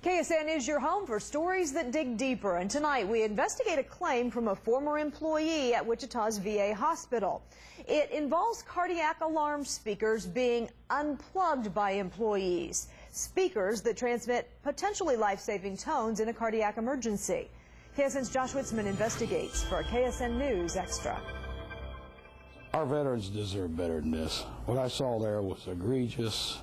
KSN is your home for stories that dig deeper, and tonight we investigate a claim from a former employee at Wichita's VA hospital. It involves cardiac alarm speakers being unplugged by employees, speakers that transmit potentially life-saving tones in a cardiac emergency. KSN's Josh Witzman investigates for a KSN News Extra. Our veterans deserve better than this. What I saw there was egregious,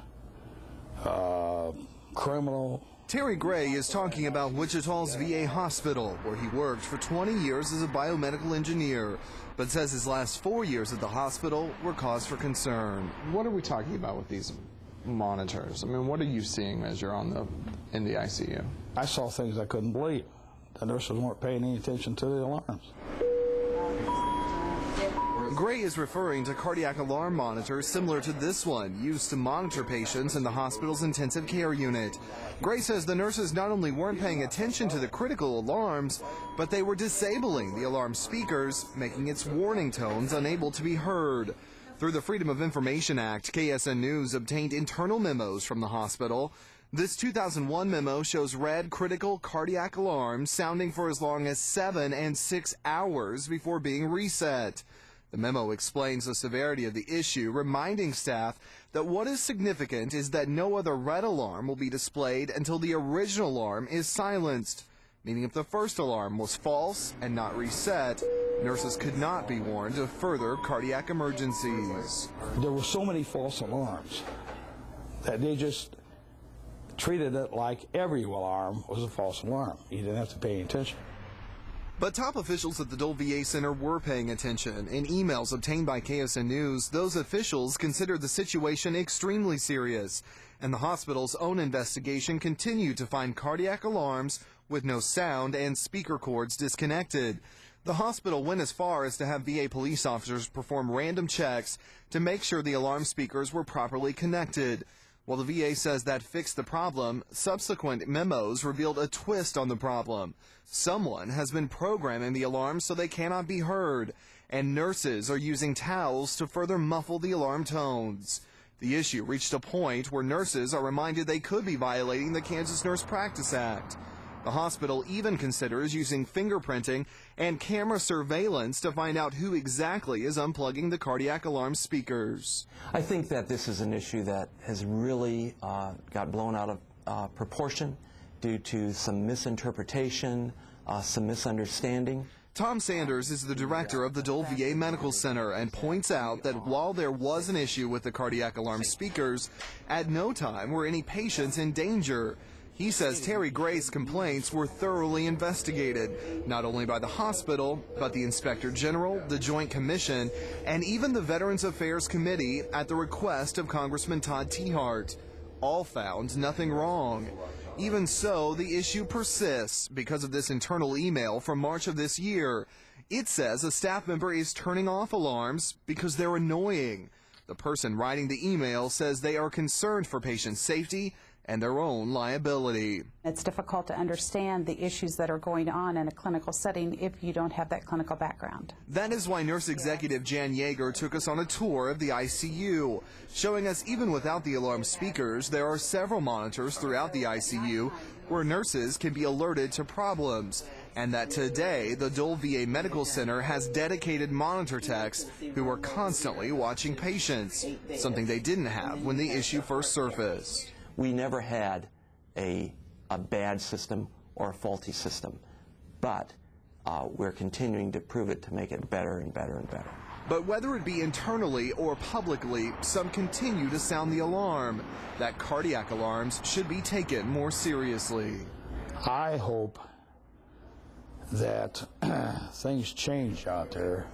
criminal. Terry Gray is talking about Wichita's VA hospital, where he worked for 20 years as a biomedical engineer, but says his last 4 years at the hospital were cause for concern. What are we talking about with these monitors? I mean, what are you seeing as you're in the ICU? I saw things I couldn't believe. The nurses weren't paying any attention to the alarms. Gray is referring to cardiac alarm monitors similar to this one, used to monitor patients in the hospital's intensive care unit. Gray says the nurses not only weren't paying attention to the critical alarms, but they were disabling the alarm speakers, making its warning tones unable to be heard. Through the Freedom of Information Act, KSN News obtained internal memos from the hospital. This 2001 memo shows red critical cardiac alarms sounding for as long as 7 and 6 hours before being reset. The memo explains the severity of the issue, reminding staff that what is significant is that no other red alarm will be displayed until the original alarm is silenced, meaning if the first alarm was false and not reset, nurses could not be warned of further cardiac emergencies. There were so many false alarms that they just treated it like every alarm was a false alarm. You didn't have to pay any attention. But top officials at the Dole VA Center were paying attention. In emails obtained by KSN News, those officials considered the situation extremely serious, and the hospital's own investigation continued to find cardiac alarms with no sound and speaker cords disconnected. The hospital went as far as to have VA police officers perform random checks to make sure the alarm speakers were properly connected. While the VA says that fixed the problem, subsequent memos revealed a twist on the problem. Someone has been programming the alarms so they cannot be heard, and nurses are using towels to further muffle the alarm tones. The issue reached a point where nurses are reminded they could be violating the Kansas Nurse Practice Act. The hospital even considers using fingerprinting and camera surveillance to find out who exactly is unplugging the cardiac alarm speakers. I think that this is an issue that has really got blown out of proportion due to some misinterpretation, some misunderstanding. Tom Sanders is the director of the Dole VA Medical Center and points out that while there was an issue with the cardiac alarm speakers, at no time were any patients in danger. He says Terry Gray's complaints were thoroughly investigated, not only by the hospital, but the Inspector General, the Joint Commission, and even the Veterans Affairs Committee at the request of Congressman Todd Tiahrt. All found nothing wrong. Even so, the issue persists because of this internal email from March of this year. It says a staff member is turning off alarms because they're annoying. The person writing the email says they are concerned for patient safety and their own liability. It's difficult to understand the issues that are going on in a clinical setting if you don't have that clinical background. That is why Nurse Executive Jan Yeager took us on a tour of the ICU, showing us even without the alarm speakers, there are several monitors throughout the ICU where nurses can be alerted to problems, and that today the Dole VA Medical Center has dedicated monitor techs who are constantly watching patients, something they didn't have when the issue first surfaced. We never had a bad system or a faulty system, but we're continuing to prove it to make it better and better and better. But whether it be internally or publicly, some continue to sound the alarm that cardiac alarms should be taken more seriously. I hope that things change out there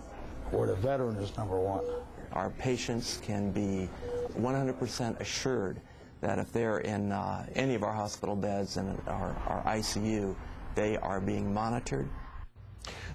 where the veteran is number one. Our patients can be 100% assured that if they're in any of our hospital beds and our ICU, they are being monitored.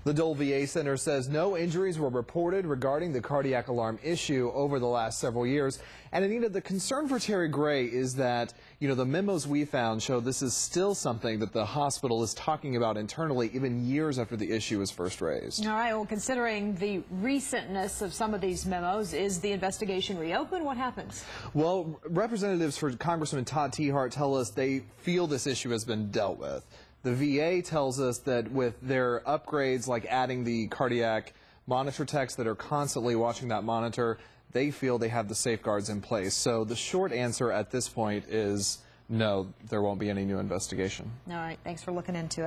The Dole VA Center says no injuries were reported regarding the cardiac alarm issue over the last several years. And Anita, the concern for Terry Gray is that, the memos we found show this is still something that the hospital is talking about internally even years after the issue was first raised. All right, well, considering the recentness of some of these memos, is the investigation reopened? What happens? Well, representatives for Congressman Todd Tiahrt tell us they feel this issue has been dealt with. The VA tells us that with their upgrades, like adding the cardiac monitor techs that are constantly watching that monitor, they feel they have the safeguards in place. So the short answer at this point is no, there won't be any new investigation. All right, thanks for looking into it.